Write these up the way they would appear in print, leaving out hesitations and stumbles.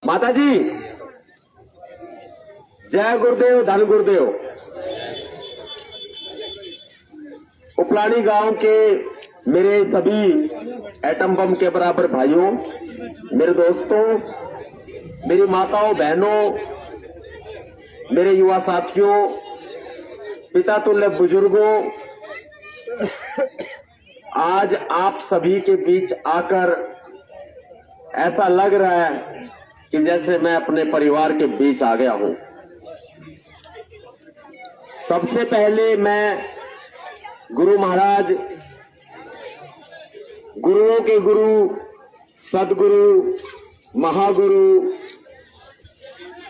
माता जी जय गुरुदेव, धन गुरुदेव। उपलानी गांव के मेरे सभी एटम बम के बराबर भाइयों, मेरे दोस्तों, मेरी माताओं, बहनों, मेरे युवा साथियों, पिता तुल्य बुजुर्गों, आज आप सभी के बीच आकर ऐसा लग रहा है कि जैसे मैं अपने परिवार के बीच आ गया हूं। सबसे पहले मैं गुरु महाराज, गुरुओं के गुरु, सदगुरु, महागुरु,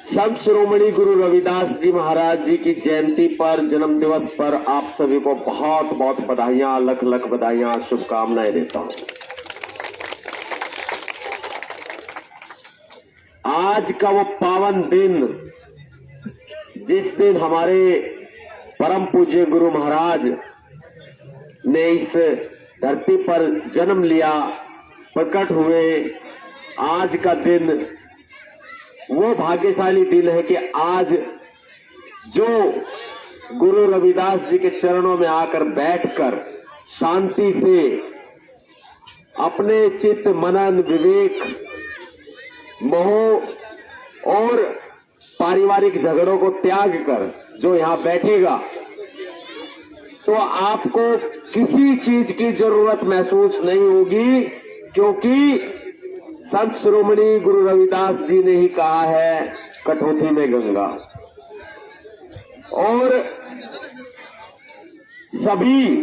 संत शिरोमणि गुरु रविदास जी महाराज जी की जयंती पर, जन्म दिवस पर आप सभी को बहुत बहुत बधाइयां, लख लख बधाइयां, शुभकामनाएं देता हूं। आज का वो पावन दिन, जिस दिन हमारे परम पूज्य गुरु महाराज ने इस धरती पर जन्म लिया, प्रकट हुए, आज का दिन वो भाग्यशाली दिन है कि आज जो गुरु रविदास जी के चरणों में आकर बैठकर शांति से अपने चित्त, मनन, विवेक, मोह और पारिवारिक झगड़ों को त्याग कर जो यहां बैठेगा, तो आपको किसी चीज की जरूरत महसूस नहीं होगी, क्योंकि संत शिरोमणि गुरु रविदास जी ने ही कहा है, कठौती में गंगा। और सभी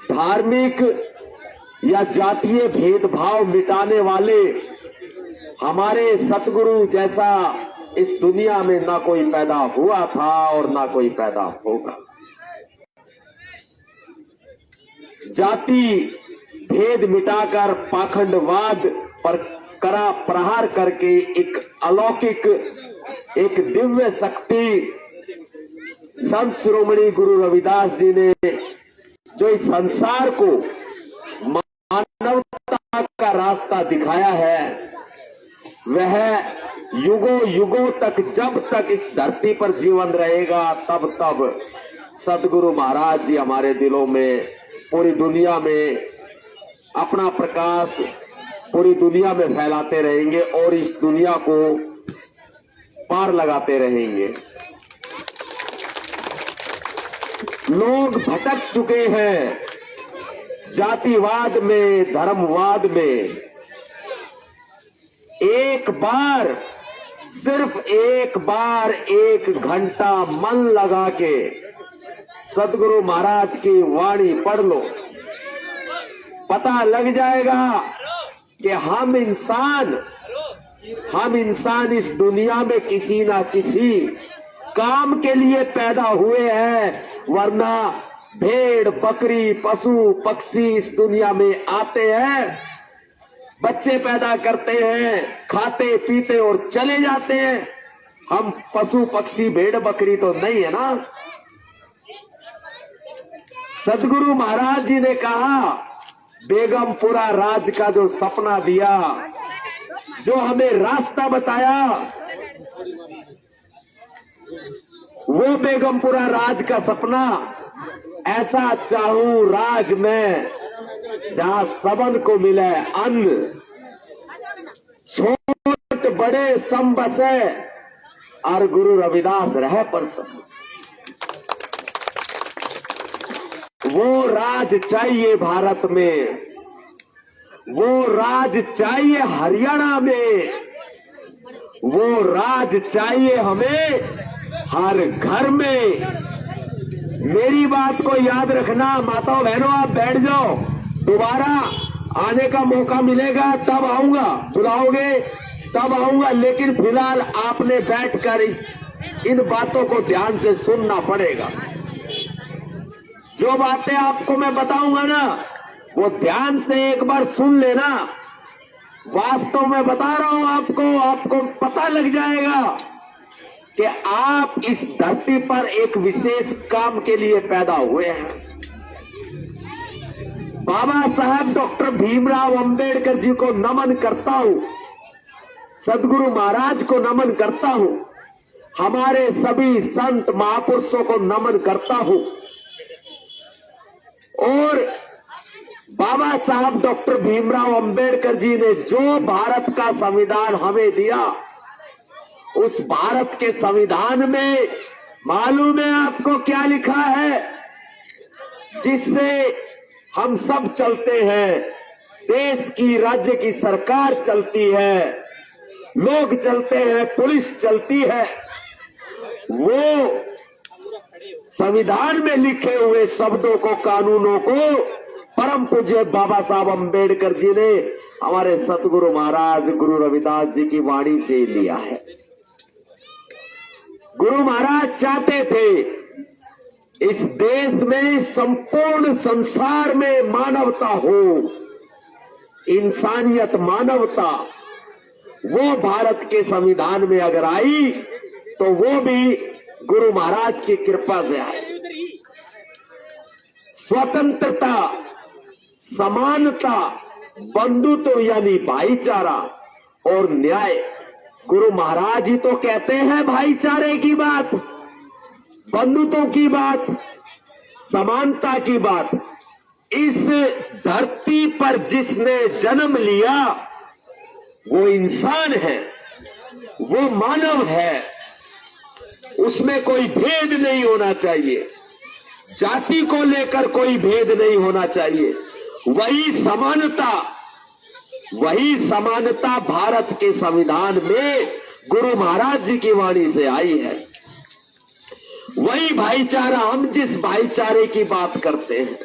धार्मिक या जातीय भेदभाव मिटाने वाले हमारे सतगुरु जैसा इस दुनिया में ना कोई पैदा हुआ था और ना कोई पैदा होगा। जाति भेद मिटाकर पाखंडवाद पर कड़ा प्रहार करके एक अलौकिक, एक दिव्य शक्ति संत शिरोमणि गुरु रविदास जी ने जो इस संसार को मानवता का रास्ता दिखाया है, वह युगों युगों तक, जब तक इस धरती पर जीवन रहेगा, तब तब सदगुरु महाराज जी हमारे दिलों में, पूरी दुनिया में अपना प्रकाश पूरी दुनिया में फैलाते रहेंगे और इस दुनिया को पार लगाते रहेंगे। लोग भटक चुके हैं जातिवाद में, धर्मवाद में। एक बार, सिर्फ एक बार, 1 घंटा मन लगा के सदगुरु महाराज की वाणी पढ़ लो, पता लग जाएगा कि हम इंसान इस दुनिया में किसी ना किसी काम के लिए पैदा हुए हैं, वरना भेड़, बकरी, पशु, पक्षी इस दुनिया में आते हैं, बच्चे पैदा करते हैं, खाते पीते और चले जाते हैं। हम पशु, पक्षी, भेड़, बकरी तो नहीं है ना। सदगुरु महाराज जी ने कहा, बेगमपुरा राज का जो सपना दिया, जो हमें रास्ता बताया, वो बेगमपुरा राज का सपना, ऐसा चाहूं राज में जहां सबन को मिले अन्न, छोट बड़े सम बसे, और गुरु रविदास रहे पर सब। वो राज चाहिए भारत में, वो राज चाहिए हरियाणा में, वो राज चाहिए हमें हर घर में। मेरी बात को याद रखना माताओं, बहनों, आप बैठ जाओ, दोबारा आने का मौका मिलेगा तब आऊंगा, बुलाओगे तब आऊंगा, लेकिन फिलहाल आपने बैठकर इन बातों को ध्यान से सुनना पड़ेगा। जो बातें आपको मैं बताऊंगा ना, वो ध्यान से एक बार सुन लेना। वास्तव में बता रहा हूं आपको पता लग जाएगा कि आप इस धरती पर एक विशेष काम के लिए पैदा हुए हैं। बाबा साहब डॉक्टर भीमराव अंबेडकर जी को नमन करता हूं। सदगुरु महाराज को नमन करता हूं, हमारे सभी संत महापुरुषों को नमन करता हूं और बाबा साहब डॉक्टर भीमराव अंबेडकर जी ने जो भारत का संविधान हमें दिया, उस भारत के संविधान में मालूम है आपको क्या लिखा है, जिससे हम सब चलते हैं। देश की, राज्य की सरकार चलती है, लोग चलते हैं, पुलिस चलती है। वो संविधान में लिखे हुए शब्दों को, कानूनों को परम पूज्य बाबा साहब अंबेडकर जी ने हमारे सतगुरु महाराज गुरु रविदास जी की वाणी से लिया है। गुरु महाराज चाहते थे इस देश में, संपूर्ण संसार में मानवता हो, इंसानियत, मानवता, वो भारत के संविधान में अगर आई तो वो भी गुरु महाराज की कृपा से आई। स्वतंत्रता, समानता, बंधुत्व यानी भाईचारा और न्याय, गुरु महाराज ही तो कहते हैं भाईचारे की बात, बंधुत्व की बात, समानता की बात। इस धरती पर जिसने जन्म लिया वो इंसान है, वो मानव है, उसमें कोई भेद नहीं होना चाहिए, जाति को लेकर कोई भेद नहीं होना चाहिए। वही समानता भारत के संविधान में गुरु महाराज जी की वाणी से आई है। वही भाईचारा, हम जिस भाईचारे की बात करते हैं,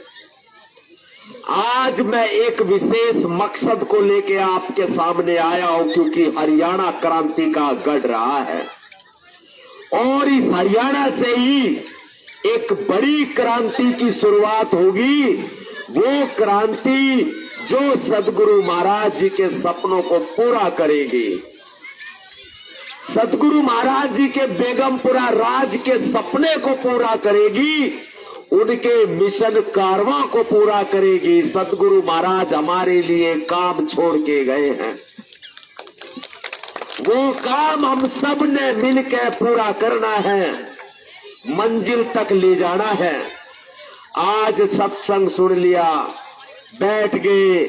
आज मैं एक विशेष मकसद को लेके आपके सामने आया हूं, क्योंकि हरियाणा क्रांति का गढ़ रहा है और इस हरियाणा से ही एक बड़ी क्रांति की शुरुआत होगी। वो क्रांति जो सदगुरु महाराज जी के सपनों को पूरा करेगी, सदगुरु महाराज जी के बेगमपुरा राज के सपने को पूरा करेगी, उनके मिशन कारवां को पूरा करेगी। सदगुरु महाराज हमारे लिए काम छोड़ के गए हैं, वो काम हम सब ने मिलकर पूरा करना है, मंजिल तक ले जाना है। आज सत्संग सुन लिया, बैठ गए,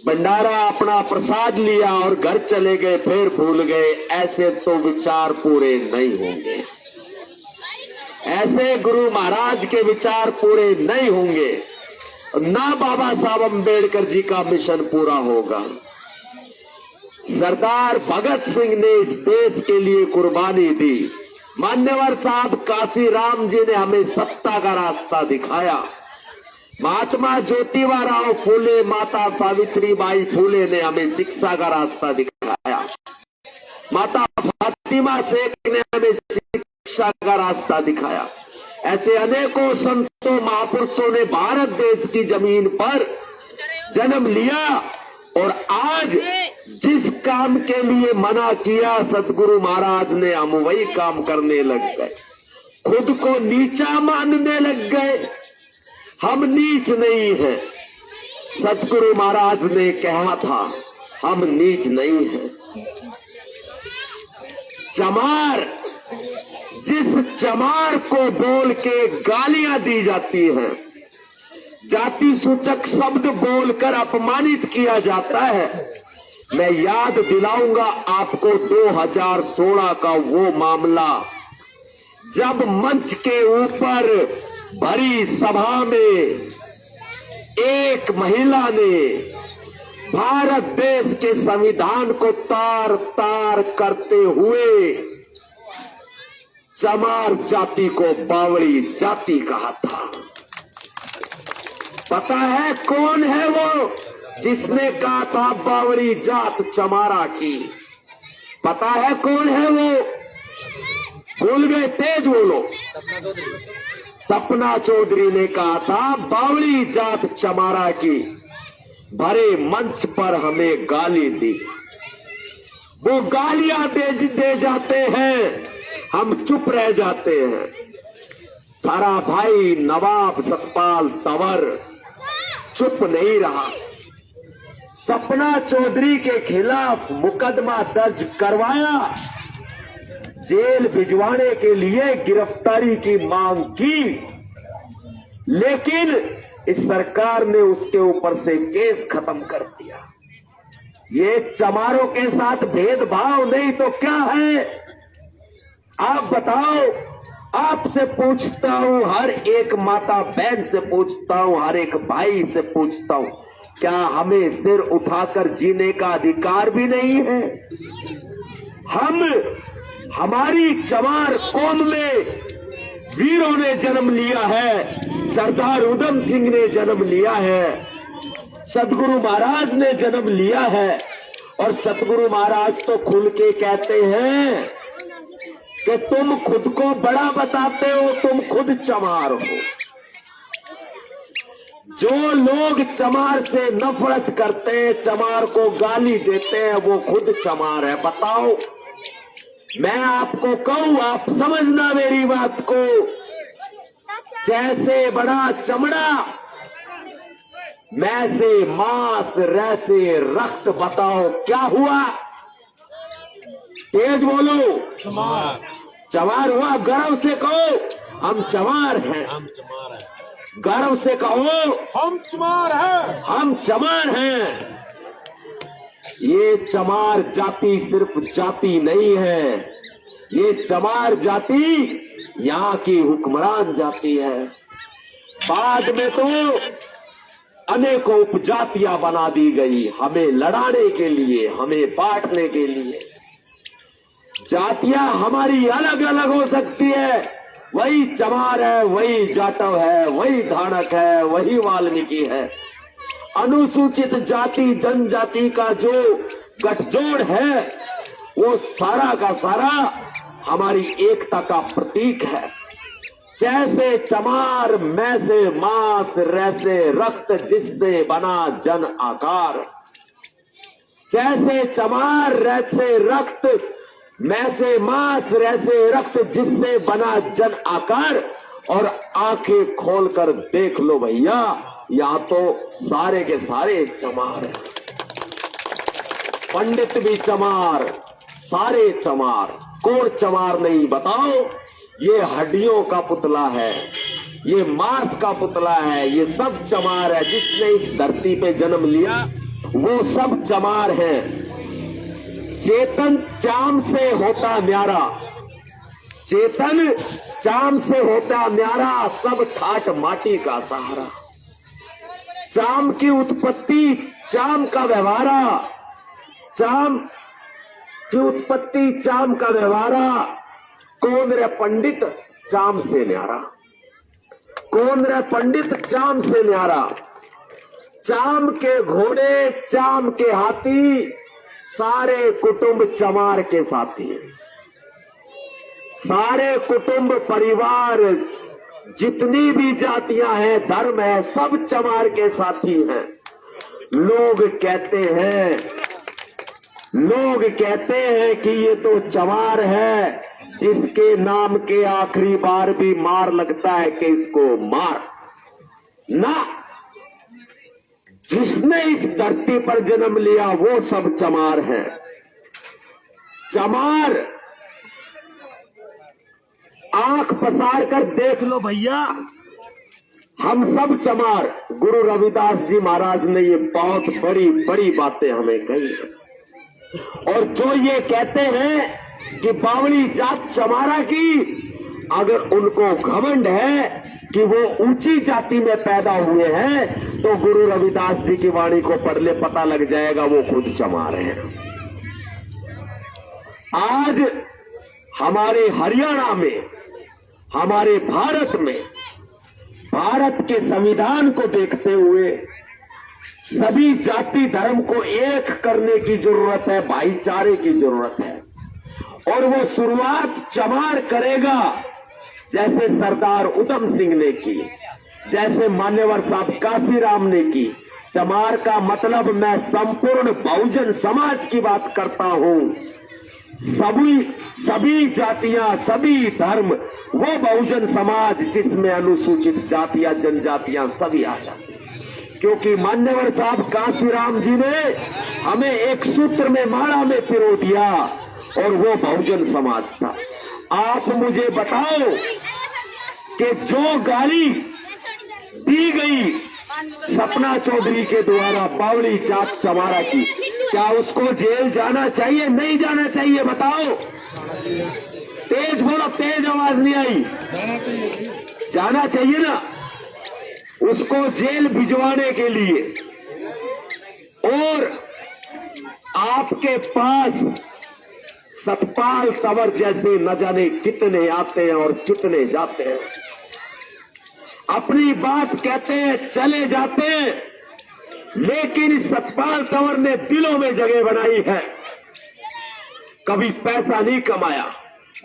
भंडारा अपना प्रसाद लिया और घर चले गए, फिर भूल गए, ऐसे तो विचार पूरे नहीं होंगे, ऐसे गुरु महाराज के विचार पूरे नहीं होंगे, ना बाबा साहब अंबेडकर जी का मिशन पूरा होगा। सरदार भगत सिंह ने इस देश के लिए कुर्बानी दी, मान्यवर साहब काशीराम जी ने हमें सत्ता का रास्ता दिखाया, महात्मा ज्योतिबा फूले, माता सावित्रीबाई फूले ने हमें शिक्षा का रास्ता दिखाया, माता फातिमा शेख ने हमें शिक्षा का रास्ता दिखाया। ऐसे अनेकों संतों महापुरुषों ने भारत देश की जमीन पर जन्म लिया और आज जिस काम के लिए मना किया सतगुरु महाराज ने, हम वही काम करने लग गए, खुद को नीचा मानने लग गए। हम नीच नहीं हैं, सतगुरु महाराज ने कहा था हम नीच नहीं हैं। चमार, जिस चमार को बोल के गालियां दी जाती हैं, जाति सूचक शब्द बोलकर अपमानित किया जाता है, मैं याद दिलाऊंगा आपको 2016 का वो मामला, जब मंच के ऊपर भरी सभा में एक महिला ने भारत देश के संविधान को तार तार करते हुए चमार जाति को बावड़ी जाति कहा था। पता है कौन है वो जिसने कहा था बावड़ी जात चमारा की? पता है कौन है वो? भूल गए? तेज बोलो। सपना चौधरी ने कहा था बावड़ी जात चमारा की। भरे मंच पर हमें गाली दी, वो गालियां दे जाते हैं, हम चुप रह जाते हैं। थारा भाई नवाब सतपाल तंवर चुप नहीं रहा, सपना चौधरी के खिलाफ मुकदमा दर्ज करवाया, जेल भिजवाने के लिए गिरफ्तारी की मांग की, लेकिन इस सरकार ने उसके ऊपर से केस खत्म कर दिया। ये चमारों के साथ भेदभाव नहीं तो क्या है? आप बताओ। आपसे पूछता हूं, हर एक माता बहन से पूछता हूं, हर एक भाई से पूछता हूं, क्या हमें सिर उठाकर जीने का अधिकार भी नहीं है? हमारी चमार कौम में वीरों ने जन्म लिया है। सरदार उधम सिंह ने जन्म लिया है, सतगुरु महाराज ने जन्म लिया है, और सतगुरु महाराज तो खुल के कहते हैं कि तुम खुद को बड़ा बताते हो, तुम खुद चमार हो। जो लोग चमार से नफरत करते हैं, चमार को गाली देते हैं, वो खुद चमार है। बताओ, मैं आपको कहूं, आप समझना मेरी बात को। जैसे बड़ा चमड़ा, मैसे मांस, रैसे रक्त, बताओ क्या हुआ? तेज बोलो। चमार हुआ। गर्व से कहो हम चमार हैं। गर्व से कहो हम चमार हैं। हम चमार हैं। ये चमार जाति सिर्फ जाति नहीं है, ये चमार जाति यहाँ की हुक्मरान जाति है। बाद में तो अनेकों उपजातियां बना दी गई, हमें लड़ाने के लिए, हमें बांटने के लिए। जातियां हमारी अलग अलग हो सकती है, वही चमार है, वही जाटव है, वही धानक है, वही वाल्मीकि है। अनुसूचित जाति जनजाति का जो गठजोड़ है, वो सारा का सारा हमारी एकता का प्रतीक है। जैसे चमार, मैसे मांस, रैसे रक्त, जिससे बना जन आकार। जैसे चमार, रैसे रक्त, मैसे मांस, रैसे रक्त, जिससे बना जन आकार। और आंखें खोलकर देख लो भैया, यहाँ तो सारे के सारे चमार हैं। पंडित भी चमार, सारे चमार। कौन चमार नहीं बताओ? ये हड्डियों का पुतला है, ये मांस का पुतला है, ये सब चमार है। जिसने इस धरती पे जन्म लिया वो सब चमार है। चेतन चाम से होता न्यारा, चेतन चाम से होता न्यारा, सब ठाट माटी का सहारा। चाम की उत्पत्ति, चाम का व्यवहारा, चाम की उत्पत्ति, चाम का व्यवहारा। कौन रे पंडित चाम से न्यारा, कौन रे पंडित चाम से न्यारा। चाम के घोड़े, चाम के हाथी, सारे कुटुंब चमार के साथी हैं। सारे कुटुंब, परिवार, जितनी भी जातियां हैं, धर्म है, सब चमार के साथी हैं। लोग कहते हैं कि ये तो चमार है, जिसके नाम के आखिरी बार भी मार लगता है कि इसको मार ना। जिसने इस धरती पर जन्म लिया वो सब चमार है। चमार, आंख पसार कर देख लो भैया, हम सब चमार। गुरु रविदास जी महाराज ने ये बहुत बड़ी बड़ी बातें हमें कही है। और जो ये कहते हैं कि बावली जात चमारा की, अगर उनको घमंड है कि वो ऊंची जाति में पैदा हुए हैं, तो गुरु रविदास जी की वाणी को पढ़ ले, पता लग जाएगा वो खुद चमार हैं। आज हमारे हरियाणा में, हमारे भारत में, भारत के संविधान को देखते हुए सभी जाति धर्म को एक करने की जरूरत है, भाईचारे की जरूरत है। और वो शुरुआत चमार करेगा, जैसे सरदार उधम सिंह ने की, जैसे मान्यवर साहब काशीराम ने की। चमार का मतलब मैं संपूर्ण बहुजन समाज की बात करता हूं। सभी जातियां, सभी धर्म, वो बहुजन समाज जिसमें अनुसूचित जातियां, जनजातियां सभी आ जाती हैं। क्योंकि मान्यवर साहब कांसीराम जी ने हमें एक सूत्र में माला में पिरो दिया और वो बहुजन समाज था। आप मुझे बताओ कि जो गाली दी गई सपना चौधरी के द्वारा बावली जात चमारा की, क्या उसको जेल जाना चाहिए नहीं जाना चाहिए? बताओ, तेज बोलो, तेज आवाज नहीं आई। जाना चाहिए ना, उसको जेल भिजवाने के लिए। और आपके पास सतपाल तंवर जैसे न जाने कितने आते हैं और कितने जाते हैं, अपनी बात कहते हैं चले जाते हैं, लेकिन सतपाल तंवर ने दिलों में जगह बनाई है। कभी पैसा नहीं कमाया,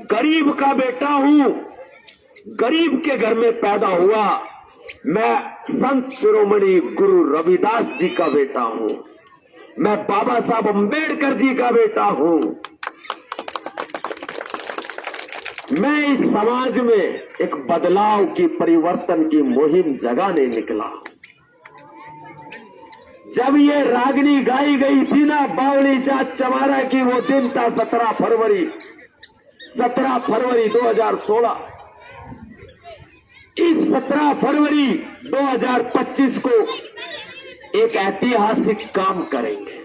गरीब का बेटा हूं, गरीब के घर में पैदा हुआ। मैं संत शिरोमणि गुरु रविदास जी का बेटा हूं, मैं बाबा साहब अंबेडकर जी का बेटा हूं। मैं इस समाज में एक बदलाव की, परिवर्तन की मुहिम जगाने निकला। जब ये रागनी गाई गई थी ना बावली जात चमारा की, वो दिन था 17 फरवरी 2016। इस 17 फरवरी 2025 को एक ऐतिहासिक काम करेंगे,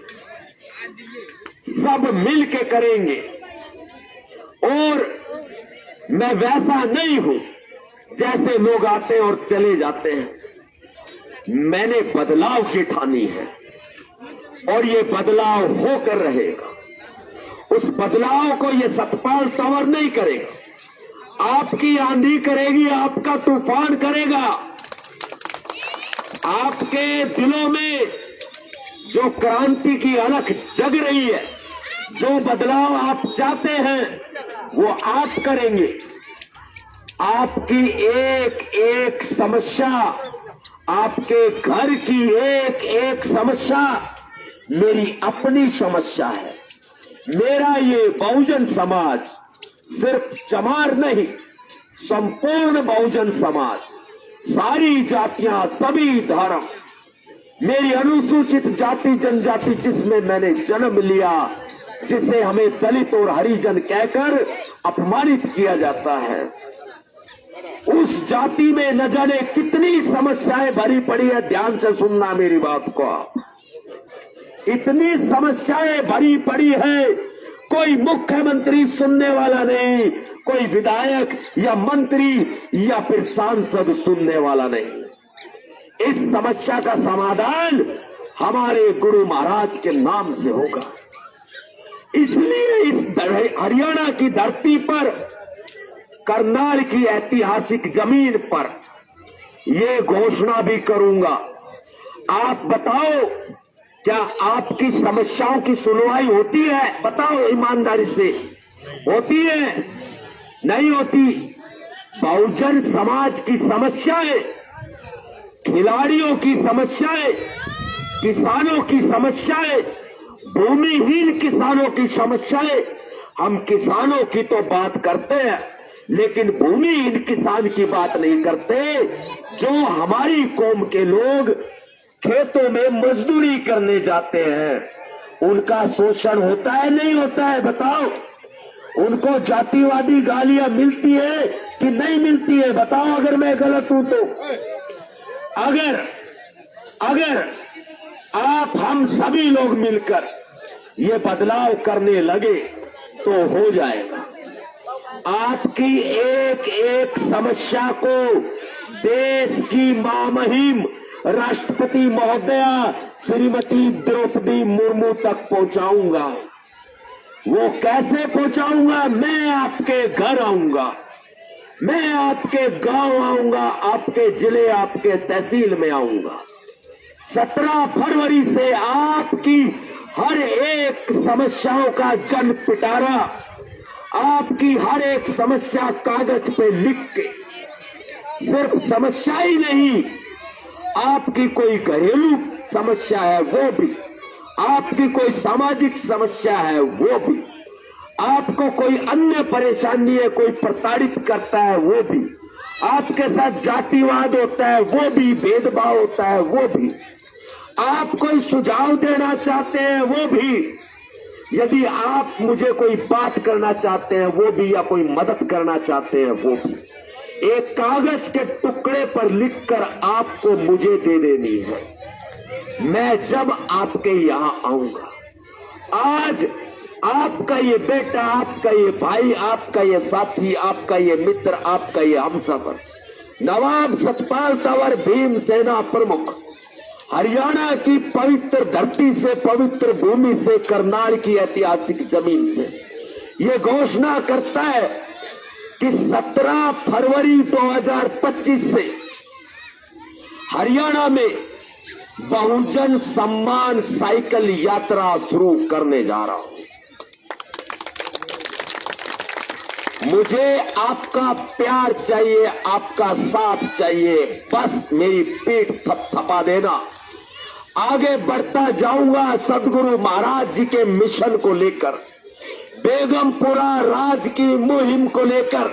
सब मिल के करेंगे। और मैं वैसा नहीं हूं जैसे लोग आते हैं और चले जाते हैं। मैंने बदलाव की ठानी है और ये बदलाव होकर रहेगा। उस बदलाव को ये सतपाल तंवर नहीं करेगा, आपकी आंधी करेगी, आपका तूफान करेगा। आपके दिलों में जो क्रांति की अलख जग रही है, जो बदलाव आप चाहते हैं, वो आप करेंगे। आपकी एक एक समस्या, आपके घर की एक एक समस्या मेरी अपनी समस्या है। मेरा ये बहुजन समाज सिर्फ चमार नहीं, संपूर्ण बहुजन समाज, सारी जातियां, सभी धर्म, मेरी अनुसूचित जाति जनजाति जिसमें मैंने जन्म लिया, जिसे हमें दलित और हरिजन कहकर अपमानित किया जाता है, उस जाति में न जाने कितनी समस्याएं भरी पड़ी है। ध्यान से सुनना मेरी बात को आप, इतनी समस्याएं भरी पड़ी है, कोई मुख्यमंत्री सुनने वाला नहीं, कोई विधायक या मंत्री या फिर सांसद सुनने वाला नहीं। इस समस्या का समाधान हमारे गुरु महाराज के नाम से होगा। इसलिए इस हरियाणा की धरती पर, करनाल की ऐतिहासिक जमीन पर ये घोषणा भी करूंगा। आप बताओ, क्या आपकी समस्याओं की सुनवाई होती है? बताओ ईमानदारी से, होती है? नहीं होती। बहुजन समाज की समस्याएं, खिलाड़ियों की समस्याएं, किसानों की समस्याएं, भूमिहीन किसानों की समस्याएं, हम किसानों की तो बात करते हैं, लेकिन भूमिहीन किसान की बात नहीं करते। जो हमारी कौम के लोग खेतों में मजदूरी करने जाते हैं, उनका शोषण होता है नहीं होता है? बताओ। उनको जातिवादी गालियां मिलती है कि नहीं मिलती है? बताओ अगर मैं गलत हूं तो। अगर आप हम सभी लोग मिलकर ये बदलाव करने लगे तो हो जाएगा। आपकी एक एक समस्या को देश की महामहिम राष्ट्रपति महोदया श्रीमती द्रौपदी मुर्मू तक पहुंचाऊंगा। वो कैसे पहुंचाऊंगा? मैं आपके घर आऊंगा, मैं आपके गांव आऊंगा, आपके जिले, आपके तहसील में आऊंगा। 17 फरवरी से आपकी हर एक समस्याओं का जन पिटारा, आपकी हर एक समस्या कागज पे लिख के, सिर्फ समस्या ही नहीं, आपकी कोई घरेलू समस्या है वो भी, आपकी कोई सामाजिक समस्या है वो भी, आपको कोई अन्य परेशानी है, कोई प्रताड़ित करता है वो भी, आपके साथ जातिवाद होता है वो भी, भेदभाव होता है वो भी, आप कोई सुझाव देना चाहते हैं वो भी, यदि आप मुझे कोई बात करना चाहते हैं वो भी, या कोई मदद करना चाहते हैं वो भी, एक कागज के टुकड़े पर लिखकर आपको मुझे दे देनी है। मैं जब आपके यहां आऊंगा, आज आपका ये बेटा, आपका ये भाई, आपका ये साथी, आपका ये मित्र, आपका ये हमसफर नवाब सतपाल तंवर भीमसेना प्रमुख हरियाणा की पवित्र धरती से, पवित्र भूमि से, करनाल की ऐतिहासिक जमीन से ये घोषणा करता है कि 17 फरवरी 2025 से हरियाणा में बहुजन सम्मान साइकिल यात्रा शुरू करने जा रहा हूं। मुझे आपका प्यार चाहिए, आपका साथ चाहिए, बस मेरी पीठ थपथपा देना। आगे बढ़ता जाऊंगा सदगुरु महाराज जी के मिशन को लेकर, बेगमपुरा राज की मुहिम को लेकर,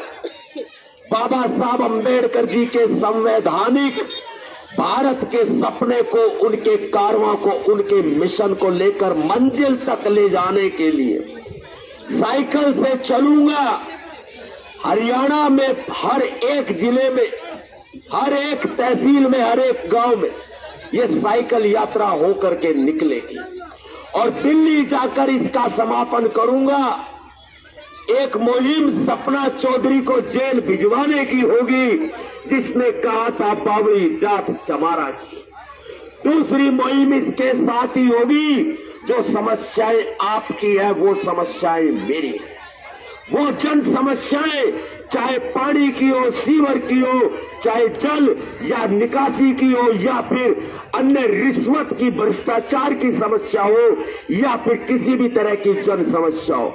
बाबा साहब अंबेडकर जी के संवैधानिक भारत के सपने को, उनके कारवां को, उनके मिशन को लेकर मंजिल तक ले जाने के लिए साइकिल से चलूंगा। हरियाणा में हर एक जिले में, हर एक तहसील में, हर एक गांव में ये साइकिल यात्रा होकर के निकलेगी और दिल्ली जाकर इसका समापन करूंगा। एक मुहिम सपना चौधरी को जेल भिजवाने की होगी, जिसने कहा था बाबरी जात चमारा की। दूसरी मुहिम इसके साथ ही होगी, जो समस्याएं आपकी है वो समस्याएं मेरी है। वो जन समस्याएं, चाहे पानी की हो, सीवर की हो, चाहे जल या निकासी की हो, या फिर अन्य रिश्वत की, भ्रष्टाचार की समस्या हो, या फिर किसी भी तरह की जन समस्या हो,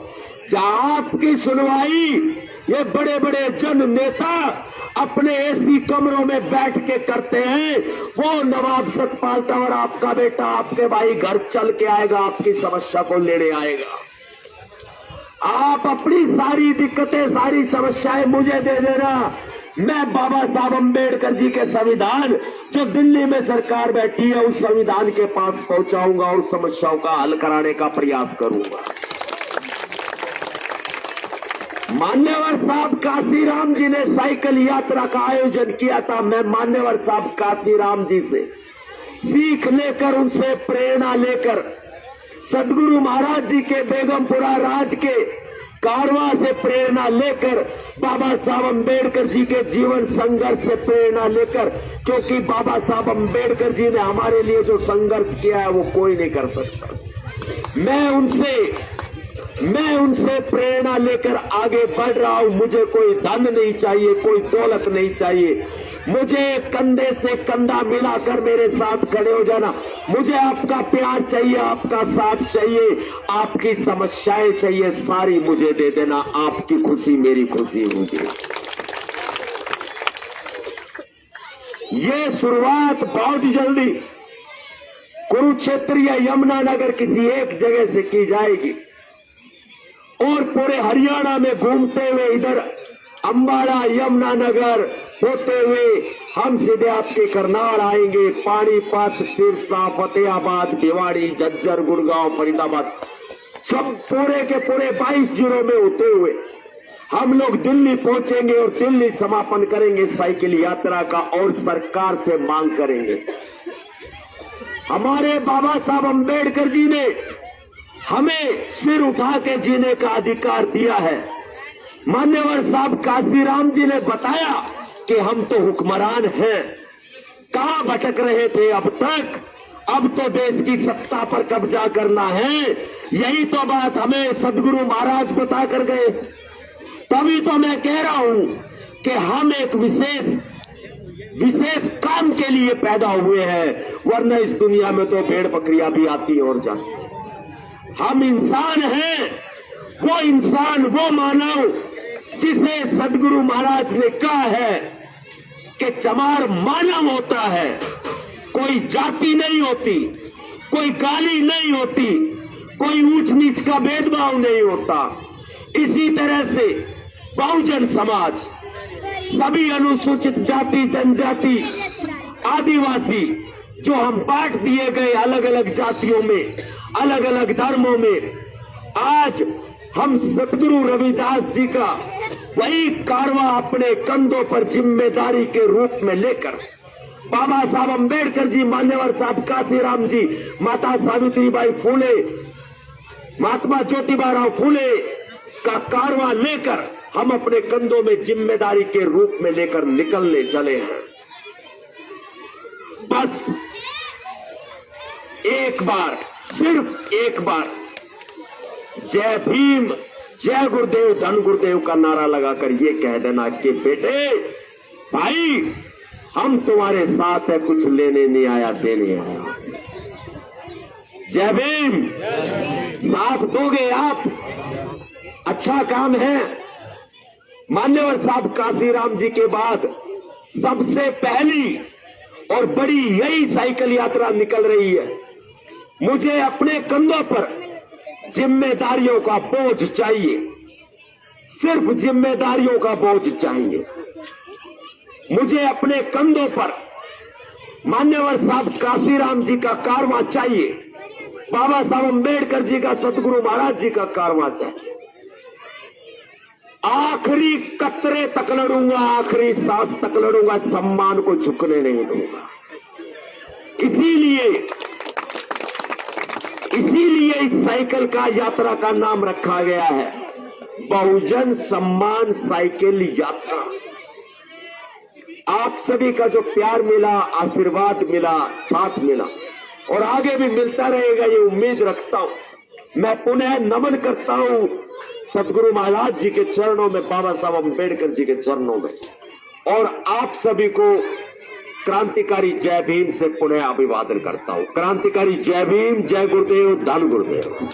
जहां आपकी सुनवाई ये बड़े बड़े जन नेता अपने एसी कमरों में बैठ के करते हैं, वो नवाब सतपाल तंवर आपका बेटा, आपके भाई घर चल के आएगा, आपकी समस्या को लेने आएगा। आप अपनी सारी दिक्कतें, सारी समस्याएं मुझे दे देना। मैं बाबा साहब अंबेडकर जी के संविधान, जो दिल्ली में सरकार बैठी है, उस संविधान के पास पहुंचाऊंगा और समस्याओं का हल कराने का प्रयास करूंगा। मान्यवर साहब काशीराम जी ने साइकिल यात्रा का आयोजन किया था। मैं मान्यवर साहब काशीराम जी से सीख लेकर, उनसे प्रेरणा लेकर, सदगुरु महाराज जी के बेगमपुरा राज के कारवां से प्रेरणा लेकर, बाबा साहब अंबेडकर जी के जीवन संघर्ष से प्रेरणा लेकर, क्योंकि बाबा साहब अंबेडकर जी ने हमारे लिए जो संघर्ष किया है वो कोई नहीं कर सकता। मैं उनसे प्रेरणा लेकर आगे बढ़ रहा हूं। मुझे कोई धन नहीं चाहिए, कोई दौलत नहीं चाहिए, मुझे कंधे से कंधा मिलाकर मेरे साथ खड़े हो जाना। मुझे आपका प्यार चाहिए, आपका साथ चाहिए, आपकी समस्याएं चाहिए, सारी मुझे दे देना। आपकी खुशी मेरी खुशी होगी। ये शुरुआत बहुत जल्दी कुरुक्षेत्र या यमुनानगर किसी एक जगह से की जाएगी और पूरे हरियाणा में घूमते हुए इधर अंबाला, यमुनानगर होते हुए हम सीधे आपके करनाल आएंगे। पानीपत, सिरसा, फतेहाबाद, भिवाड़ी, झज्जर, गुड़गांव, फरीदाबाद, सब पूरे के पूरे 22 जिलों में होते हुए हम लोग दिल्ली पहुंचेंगे और दिल्ली समापन करेंगे साइकिल यात्रा का और सरकार से मांग करेंगे। हमारे बाबा साहब अंबेडकर जी ने हमें सिर उठा के जीने का अधिकार दिया है। मान्यवर साहब काशीराम जी ने बताया कि हम तो हुक्मरान हैं, कहां भटक रहे थे अब तक, अब तो देश की सत्ता पर कब्जा करना है। यही तो बात हमें सदगुरु महाराज बता कर गए। तभी तो मैं कह रहा हूं कि हम एक विशेष काम के लिए पैदा हुए हैं, वरना इस दुनिया में तो भेड़ बकरियां भी आती और जाती हैं। हम इंसान हैं, वो इंसान, वो मानव जिसे सदगुरु महाराज ने कहा है कि चमार मानव होता है, कोई जाति नहीं होती, कोई गाली नहीं होती, कोई ऊंच नीच का भेदभाव नहीं होता। इसी तरह से बहुजन समाज, सभी अनुसूचित जाति, जनजाति, आदिवासी, जो हम बांट दिए गए अलग अलग जातियों में, अलग अलग धर्मों में, आज हम सतगुरु रविदास जी का वही कारवां अपने कंधों पर जिम्मेदारी के रूप में लेकर बाबा साहब अंबेडकर जी, मान्यवर साहब काशीराम जी, माता सावित्रीबाई फूले, महात्मा ज्योतिबा फूले का कारवां लेकर हम अपने कंधों में जिम्मेदारी के रूप में लेकर निकलने चले हैं। बस एक बार, सिर्फ एक बार जय भीम, जय गुरुदेव, धन गुरुदेव का नारा लगाकर ये कह देना कि बेटे भाई हम तुम्हारे साथ है, कुछ लेने नहीं आया, देने आया। जय भीम। साथ दोगे आप, अच्छा काम है। मान्यवर साहब काशीराम जी के बाद सबसे पहली और बड़ी यही साइकिल यात्रा निकल रही है। मुझे अपने कंधों पर जिम्मेदारियों का बोझ चाहिए, सिर्फ जिम्मेदारियों का बोझ चाहिए। मुझे अपने कंधों पर मान्यवर साहब काशीराम जी का कारवां चाहिए, बाबा साहब अंबेडकर जी का, सतगुरु महाराज जी का कारवां चाहिए। आखिरी कतरे तक लड़ूंगा, आखिरी सांस तक लड़ूंगा, सम्मान को झुकने नहीं दूंगा। इसीलिए इस साइकिल का यात्रा का नाम रखा गया है बहुजन सम्मान साइकिल यात्रा। आप सभी का जो प्यार मिला, आशीर्वाद मिला, साथ मिला और आगे भी मिलता रहेगा, ये उम्मीद रखता हूं। मैं पुनः नमन करता हूं सतगुरु महाराज जी के चरणों में, बाबा साहब अंबेडकर जी के चरणों में, और आप सभी को क्रांतिकारी जय भीम से पुनः अभिवादन करता हूं। क्रांतिकारी जय भीम, जय गुरुदेव, धन गुरुदेव।